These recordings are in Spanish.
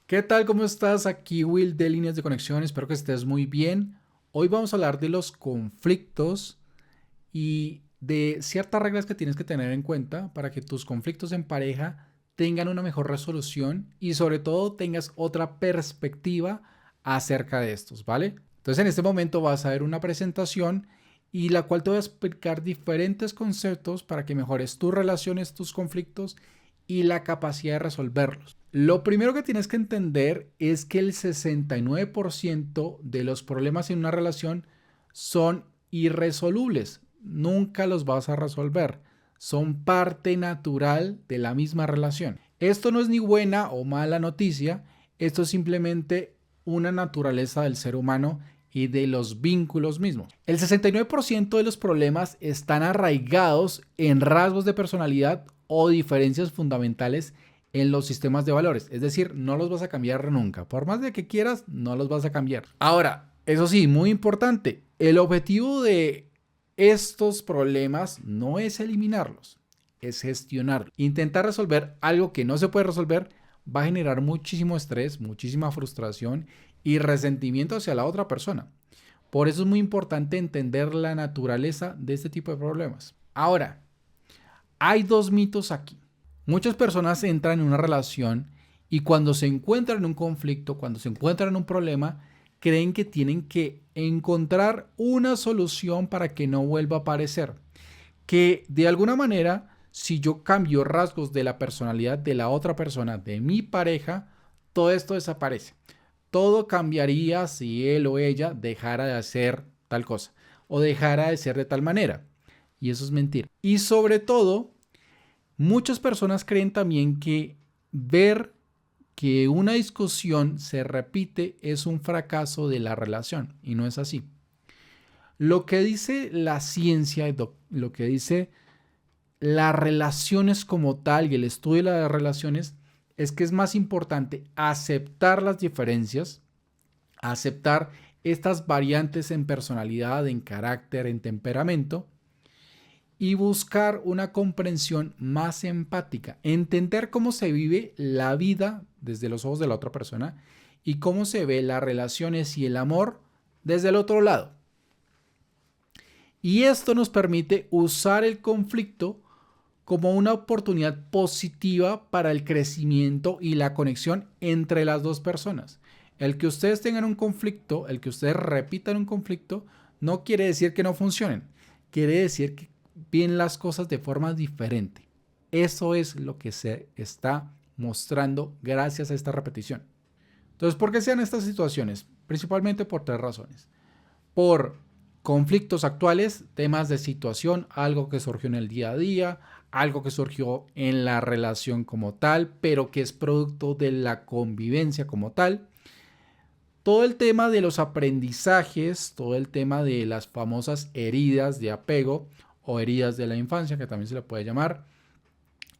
¿Qué tal? ¿Cómo estás? Aquí Will de Líneas de Conexión. Espero que estés muy bien. Hoy vamos a hablar de los conflictos y de ciertas reglas que tienes que tener en cuenta para que tus conflictos en pareja tengan una mejor resolución y sobre todo tengas otra perspectiva acerca de estos, ¿vale? Entonces en este momento vas a ver una presentación y la cual te voy a explicar diferentes conceptos para que mejores tus relaciones, tus conflictos y la capacidad de resolverlos. Lo primero que tienes que entender es que el 69% de los problemas en una relación son irresolubles. Nunca los vas a resolver. Son parte natural de la misma relación. Esto no es ni buena o mala noticia. Esto es simplemente una naturaleza del ser humano y de los vínculos mismos. El 69% de los problemas están arraigados en rasgos de personalidad o diferencias fundamentales en los sistemas de valores. Es decir, no los vas a cambiar nunca. Por más de que quieras, no los vas a cambiar. Ahora, eso sí, muy importante, el objetivo de estos problemas no es eliminarlos, es gestionarlos. Intentar resolver algo que no se puede resolver va a generar muchísimo estrés, muchísima frustración y resentimiento hacia la otra persona. Por eso es muy importante entender la naturaleza de este tipo de problemas. Ahora, hay dos mitos aquí. Muchas personas entran en una relación y cuando se encuentran en un conflicto, cuando se encuentran en un problema, creen que tienen que encontrar una solución para que no vuelva a aparecer. Que de alguna manera, si yo cambio rasgos de la personalidad de la otra persona, de mi pareja, todo esto desaparece. Todo cambiaría si él o ella dejara de hacer tal cosa o dejara de ser de tal manera. Y eso es mentira. Y sobre todo, muchas personas creen también que ver que una discusión se repite es un fracaso de la relación y no es así. Lo que dice la ciencia, lo que dice las relaciones como tal y el estudio de las relaciones es que es más importante aceptar las diferencias, aceptar estas variantes en personalidad, en carácter, en temperamento y buscar una comprensión más empática, entender cómo se vive la vida desde los ojos de la otra persona y cómo se ve las relaciones y el amor desde el otro lado. Y esto nos permite usar el conflicto como una oportunidad positiva para el crecimiento y la conexión entre las dos personas. El que ustedes tengan un conflicto, el que ustedes repitan un conflicto, no quiere decir que no funcionen. Quiere decir que ven las cosas de forma diferente. Eso es lo que se está mostrando gracias a esta repetición. Entonces, ¿por qué se dan estas situaciones? Principalmente por tres razones. Por conflictos actuales, temas de situación, algo que surgió en el día a día, algo que surgió en la relación como tal, pero que es producto de la convivencia como tal. Todo el tema de los aprendizajes, todo el tema de las famosas heridas de apego o heridas de la infancia, que también se le puede llamar.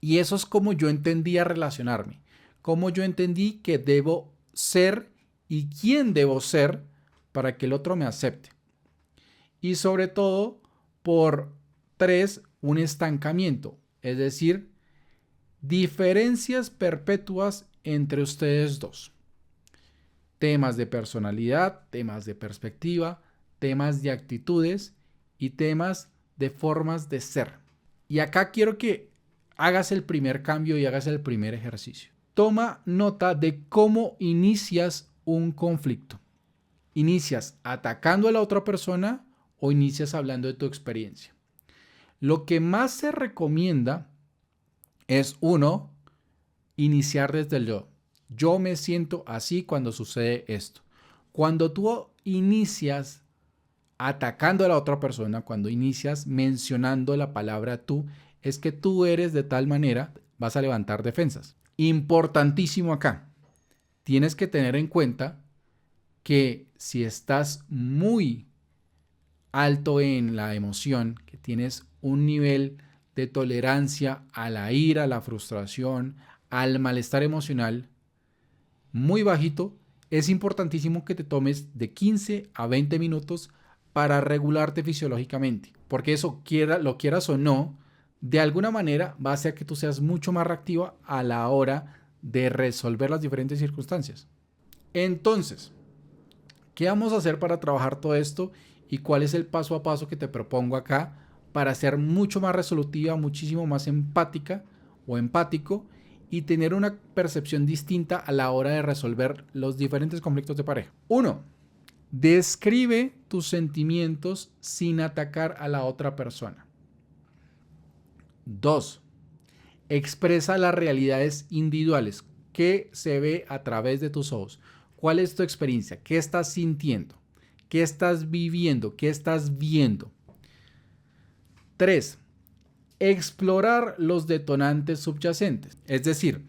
Y eso es como yo entendía relacionarme, cómo yo entendí que debo ser y quién debo ser para que el otro me acepte. Y sobre todo, por tres, un estancamiento, es decir, diferencias perpetuas entre ustedes dos. Temas de personalidad, temas de perspectiva, temas de actitudes y temas de formas de ser. Y acá quiero que hagas el primer cambio y hagas el primer ejercicio. Toma nota de cómo inicias un conflicto. ¿Inicias atacando a la otra persona o inicias hablando de tu experiencia? Lo que más se recomienda es, uno, iniciar desde el yo. Yo me siento así cuando sucede esto. Cuando tú inicias atacando a la otra persona, cuando inicias mencionando la palabra tú, es que tú eres de tal manera, vas a levantar defensas. Importantísimo acá. Tienes que tener en cuenta que si estás muy alto en la emoción, que tienes un nivel de tolerancia a la ira, a la frustración, al malestar emocional muy bajito, es importantísimo que te tomes de 15 a 20 minutos para regularte fisiológicamente, porque eso, lo quieras o no, de alguna manera va a hacer que tú seas mucho más reactiva a la hora de resolver las diferentes circunstancias. Entonces, ¿qué vamos a hacer para trabajar todo esto? ¿Y cuál es el paso a paso que te propongo acá para ser mucho más resolutiva, muchísimo más empática o empático y tener una percepción distinta a la hora de resolver los diferentes conflictos de pareja? 1. Describe tus sentimientos sin atacar a la otra persona. 2. Expresa las realidades individuales. ¿Qué se ve a través de tus ojos? ¿Cuál es tu experiencia? ¿Qué estás sintiendo? ¿Qué estás viviendo? ¿Qué estás viendo? 3. Explorar los detonantes subyacentes. Es decir,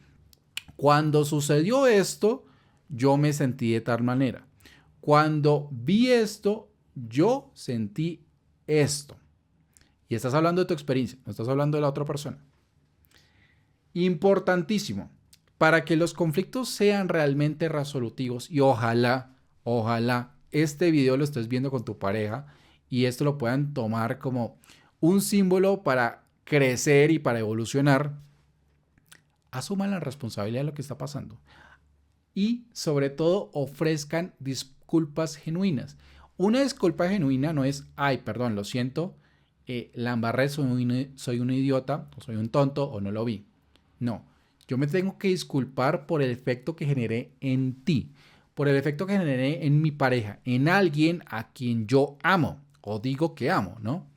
cuando sucedió esto, yo me sentí de tal manera. Cuando vi esto, yo sentí esto. Y estás hablando de tu experiencia, no estás hablando de la otra persona. Importantísimo, para que los conflictos sean realmente resolutivos y ojalá este video lo estés viendo con tu pareja y esto lo puedan tomar como un símbolo para crecer y para evolucionar, asuman la responsabilidad de lo que está pasando y sobre todo ofrezcan disculpas genuinas. Una disculpa genuina no es, ay, perdón, lo siento, la embarré, soy un idiota, o soy un tonto, o no lo vi. No, yo me tengo que disculpar por el efecto que generé en ti, por el efecto que generé en mi pareja, en alguien a quien yo amo, o digo que amo, ¿no?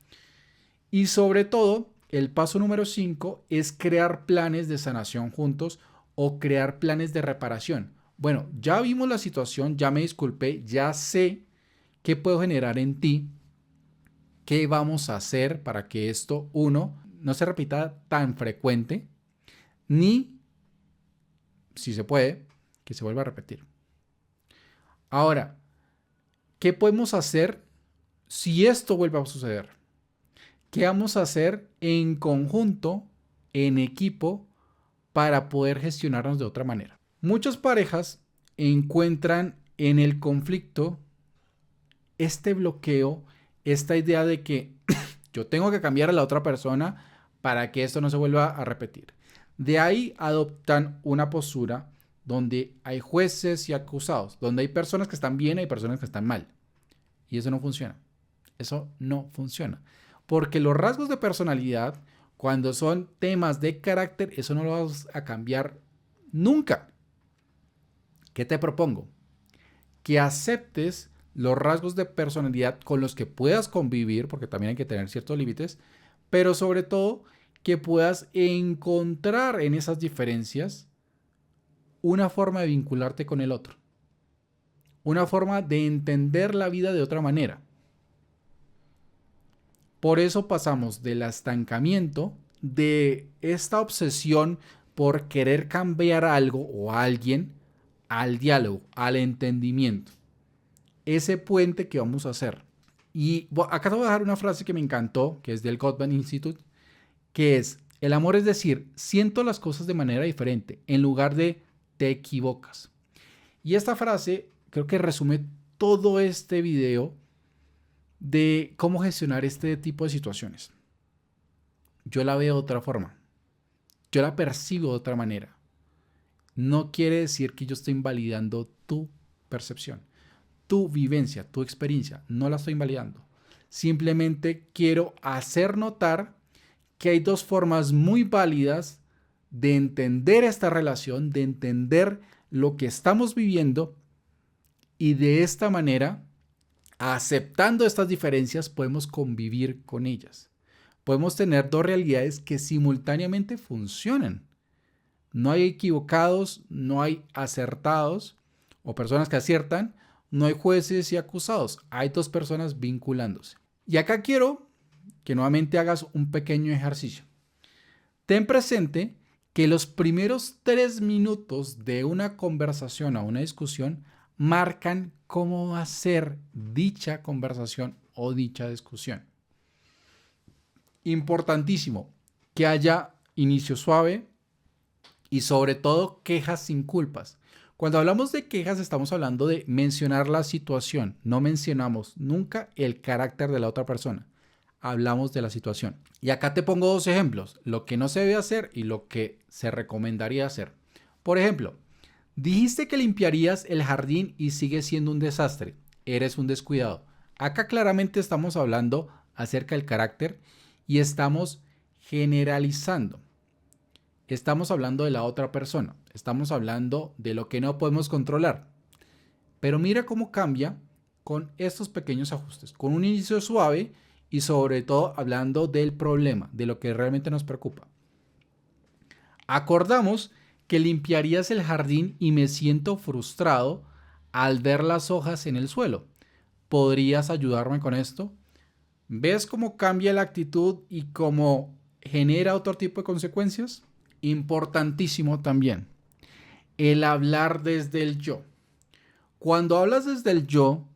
Y sobre todo, el paso número 5 es crear planes de sanación juntos o crear planes de reparación. Bueno, ya vimos la situación, ya me disculpé, ya sé qué puedo generar en ti, qué vamos a hacer para que esto, uno, no se repita tan frecuente, ni, si se puede, que se vuelva a repetir. Ahora, ¿qué podemos hacer si esto vuelve a suceder? ¿Qué vamos a hacer en conjunto, en equipo, para poder gestionarnos de otra manera? Muchas parejas encuentran en el conflicto este bloqueo, esta idea de que yo tengo que cambiar a la otra persona para que esto no se vuelva a repetir. De ahí adoptan una postura donde hay jueces y acusados, donde hay personas que están bien y hay personas que están mal. Y eso no funciona. Eso no funciona. Porque los rasgos de personalidad, cuando son temas de carácter, eso no lo vas a cambiar nunca. ¿Qué te propongo? Que aceptes los rasgos de personalidad con los que puedas convivir, porque también hay que tener ciertos límites, pero sobre todo que puedas encontrar en esas diferencias una forma de vincularte con el otro, una forma de entender la vida de otra manera. Por eso pasamos del estancamiento, de esta obsesión por querer cambiar algo o a alguien, al diálogo, al entendimiento. Ese puente que vamos a hacer. Y acá te voy a dejar una frase que me encantó, que es del Gottman Institute, que es, el amor es decir, siento las cosas de manera diferente, en lugar de te equivocas. Y esta frase creo que resume todo este video de cómo gestionar este tipo de situaciones. Yo la veo de otra forma. Yo la percibo de otra manera. No quiere decir que yo esté invalidando tu percepción, tu vivencia, tu experiencia. No la estoy invalidando. Simplemente quiero hacer notar que hay dos formas muy válidas de entender esta relación, de entender lo que estamos viviendo y de esta manera, aceptando estas diferencias, podemos convivir con ellas. Podemos tener dos realidades que simultáneamente funcionan. No hay equivocados, no hay acertados o personas que aciertan, no hay jueces y acusados. Hay dos personas vinculándose. Y acá quiero que nuevamente hagas un pequeño ejercicio. Ten presente que los primeros 3 minutos de una conversación o una discusión marcan cómo va a ser dicha conversación o dicha discusión. Importantísimo que haya inicio suave y sobre todo quejas sin culpas. Cuando hablamos de quejas estamos hablando de mencionar la situación, no mencionamos nunca el carácter de la otra persona. Hablamos de la situación. Y acá te pongo 2 ejemplos, lo que no se debe hacer y lo que se recomendaría hacer. Por ejemplo, dijiste que limpiarías el jardín y sigue siendo un desastre. Eres un descuidado. Acá claramente estamos hablando acerca del carácter y estamos generalizando. Estamos hablando de la otra persona. Estamos hablando de lo que no podemos controlar. Pero mira cómo cambia con estos pequeños ajustes, con un inicio suave y sobre todo hablando del problema, de lo que realmente nos preocupa. Acordamos que limpiarías el jardín y me siento frustrado al ver las hojas en el suelo. ¿Podrías ayudarme con esto? ¿Ves cómo cambia la actitud y cómo genera otro tipo de consecuencias? Importantísimo también, el hablar desde el yo. Cuando hablas desde el yo,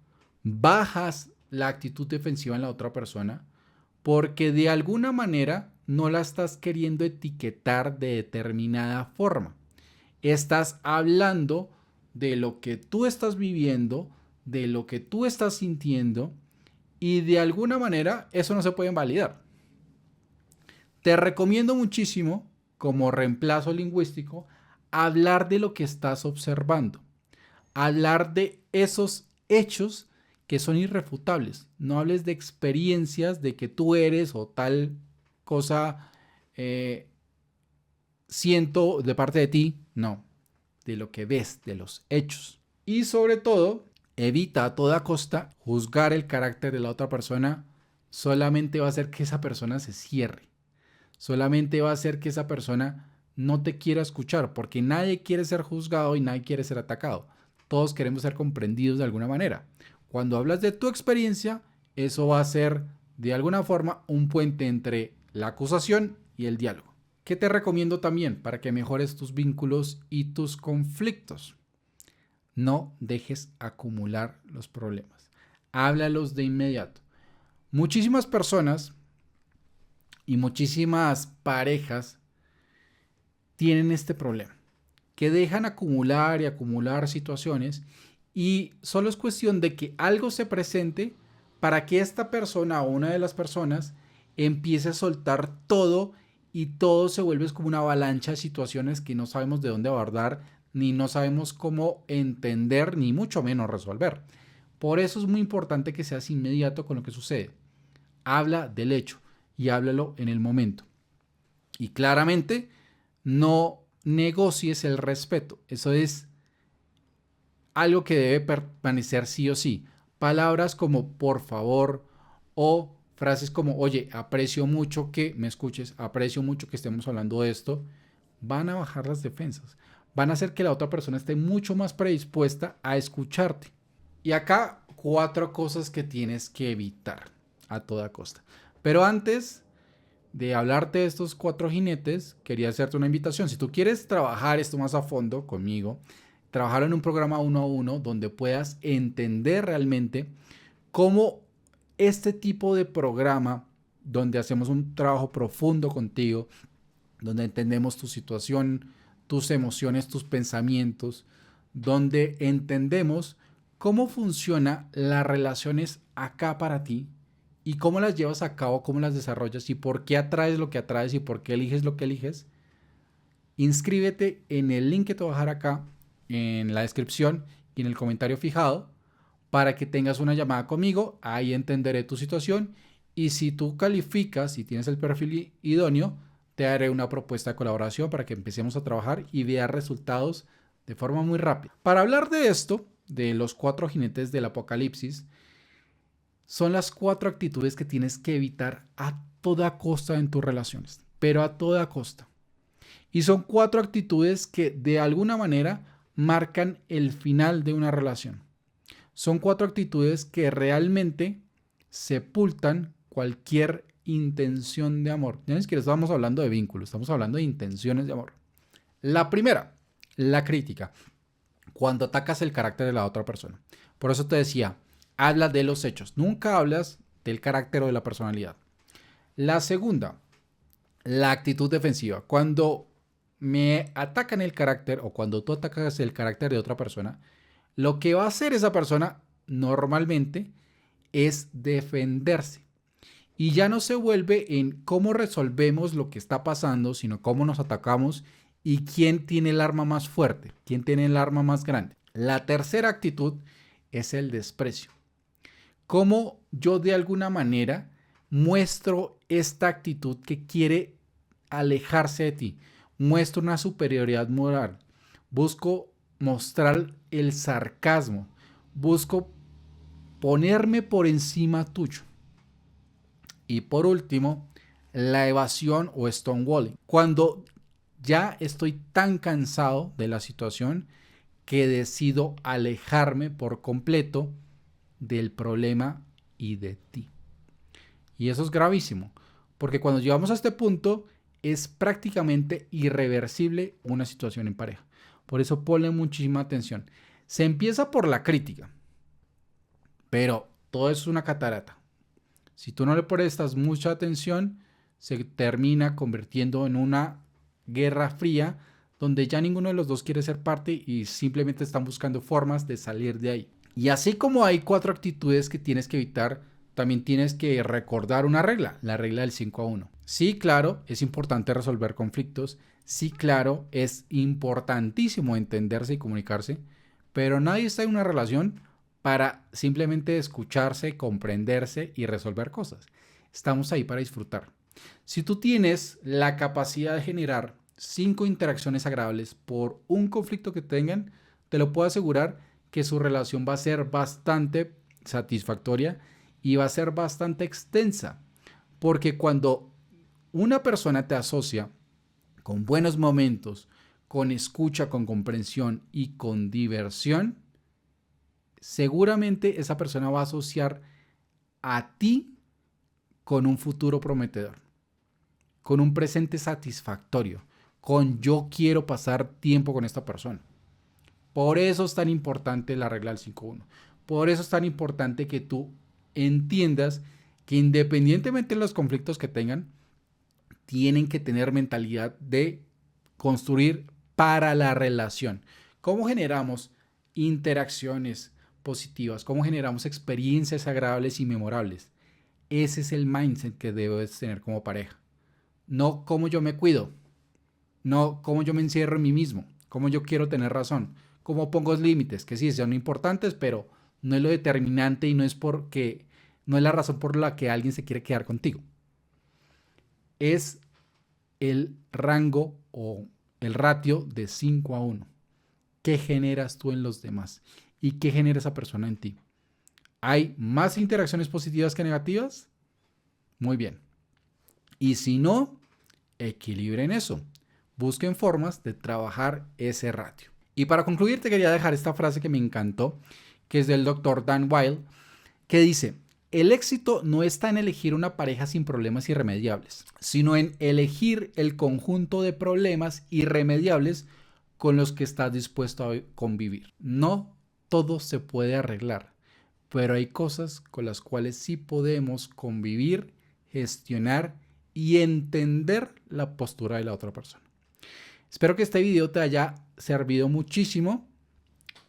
bajas la actitud defensiva en la otra persona porque de alguna manera no la estás queriendo etiquetar de determinada forma. Estás hablando de lo que tú estás viviendo, de lo que tú estás sintiendo y de alguna manera eso no se puede invalidar. Te recomiendo muchísimo, como reemplazo lingüístico, hablar de lo que estás observando. Hablar de esos hechos que son irrefutables. No hables de experiencias de que tú eres o tal cosa siento de parte de ti. No, de lo que ves, de los hechos. Y sobre todo, evita a toda costa juzgar el carácter de la otra persona. Solamente va a hacer que esa persona se cierre. Solamente va a hacer que esa persona no te quiera escuchar, porque nadie quiere ser juzgado y nadie quiere ser atacado. Todos queremos ser comprendidos de alguna manera. Cuando hablas de tu experiencia, eso va a ser de alguna forma un puente entre la acusación y el diálogo. ¿Qué te recomiendo también para que mejores tus vínculos y tus conflictos? No dejes acumular los problemas. Háblalos de inmediato. Muchísimas personas y muchísimas parejas tienen este problema, que dejan acumular y acumular situaciones y solo es cuestión de que algo se presente para que esta persona o una de las personas empiece a soltar todo y todo se vuelve como una avalancha de situaciones que no sabemos de dónde abordar, ni no sabemos cómo entender, ni mucho menos resolver. Por eso es muy importante que seas inmediato con lo que sucede. Habla del hecho y háblalo en el momento. Y claramente no negocies el respeto. Eso es algo que debe permanecer sí o sí. Palabras como por favor o frases como oye, aprecio mucho que me escuches, aprecio mucho que estemos hablando de esto, van a bajar las defensas. Van a hacer que la otra persona esté mucho más predispuesta a escucharte. Y acá 4 cosas que tienes que evitar a toda costa. Pero antes de hablarte de estos 4 jinetes, quería hacerte una invitación. Si tú quieres trabajar esto más a fondo conmigo, trabajar en un programa 1 a 1 donde puedas entender realmente cómo este tipo de programa, donde hacemos un trabajo profundo contigo, donde entendemos tu situación, tus emociones, tus pensamientos, donde entendemos cómo funcionan las relaciones acá para ti y cómo las llevas a cabo, cómo las desarrollas y por qué atraes lo que atraes y por qué eliges lo que eliges. Inscríbete en el link que te voy a dejar acá en la descripción y en el comentario fijado para que tengas una llamada conmigo. Ahí entenderé tu situación y si tú calificas y tienes el perfil idóneo, te haré una propuesta de colaboración para que empecemos a trabajar y veas resultados de forma muy rápida. Para hablar de esto, de los 4 jinetes del apocalipsis, son las 4 actitudes que tienes que evitar a toda costa en tus relaciones, pero a toda costa. Y son 4 actitudes que de alguna manera marcan el final de una relación. Son 4 actitudes que realmente sepultan cualquier intención de amor. Ya ni siquiera estamos hablando de vínculos, estamos hablando de intenciones de amor. La primera, la crítica. Cuando atacas el carácter de la otra persona. Por eso te decía, habla de los hechos. Nunca hablas del carácter o de la personalidad. La segunda, la actitud defensiva. Cuando me atacan el carácter o cuando tú atacas el carácter de otra persona, lo que va a hacer esa persona normalmente es defenderse. Y ya no se vuelve en cómo resolvemos lo que está pasando, sino cómo nos atacamos y quién tiene el arma más fuerte, quién tiene el arma más grande. La tercera actitud es el desprecio. Cómo yo de alguna manera muestro esta actitud que quiere alejarse de ti, muestro una superioridad moral, busco mostrar el sarcasmo, busco ponerme por encima tuyo. Y por último, la evasión o stonewalling. Cuando ya estoy tan cansado de la situación que decido alejarme por completo del problema y de ti. Y eso es gravísimo, porque cuando llegamos a este punto es prácticamente irreversible una situación en pareja. Por eso ponle muchísima atención. Se empieza por la crítica, pero todo es una catarata. Si tú no le prestas mucha atención, se termina convirtiendo en una guerra fría donde ya ninguno de los dos quiere ser parte y simplemente están buscando formas de salir de ahí. Y así como hay 4 actitudes que tienes que evitar, también tienes que recordar una regla, la regla del 5-1. Sí, claro, es importante resolver conflictos. Sí, claro, es importantísimo entenderse y comunicarse, pero nadie está en una relación para simplemente escucharse, comprenderse y resolver cosas. Estamos ahí para disfrutar. Si tú tienes la capacidad de generar 5 interacciones agradables por un conflicto que tengan, te lo puedo asegurar que su relación va a ser bastante satisfactoria y va a ser bastante extensa. Porque cuando una persona te asocia con buenos momentos, con escucha, con comprensión y con diversión, seguramente esa persona va a asociar a ti con un futuro prometedor, con un presente satisfactorio, con yo quiero pasar tiempo con esta persona. Por eso es tan importante la regla del 5-1. Por eso es tan importante que tú entiendas que independientemente de los conflictos que tengan, tienen que tener mentalidad de construir para la relación. ¿Cómo generamos interacciones positivas? ¿Cómo generamos experiencias agradables y memorables? Ese es el mindset que debes tener como pareja. No cómo yo me cuido, no cómo yo me encierro en mí mismo, cómo yo quiero tener razón, cómo pongo límites, que sí son importantes, pero no es lo determinante y no es la razón por la que alguien se quiere quedar contigo. Es el rango o el ratio de 5-1. ¿Qué generas tú en los demás? ¿Y qué genera esa persona en ti? ¿Hay más interacciones positivas que negativas? Muy bien. Y si no, equilibren eso. Busquen formas de trabajar ese ratio. Y para concluir, te quería dejar esta frase que me encantó, que es del Dr. Dan Weil, que dice: el éxito no está en elegir una pareja sin problemas irremediables, sino en elegir el conjunto de problemas irremediables con los que estás dispuesto a convivir. No todo se puede arreglar, pero hay cosas con las cuales sí podemos convivir, gestionar y entender la postura de la otra persona. Espero que este video te haya servido muchísimo.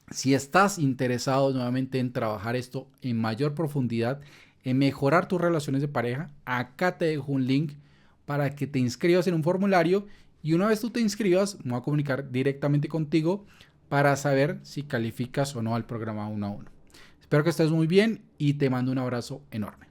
Si estás interesado nuevamente en trabajar esto en mayor profundidad, en mejorar tus relaciones de pareja, acá te dejo un link para que te inscribas en un formulario y una vez tú te inscribas, me voy a comunicar directamente contigo para saber si calificas o no al programa 1-1. Espero que estés muy bien y te mando un abrazo enorme.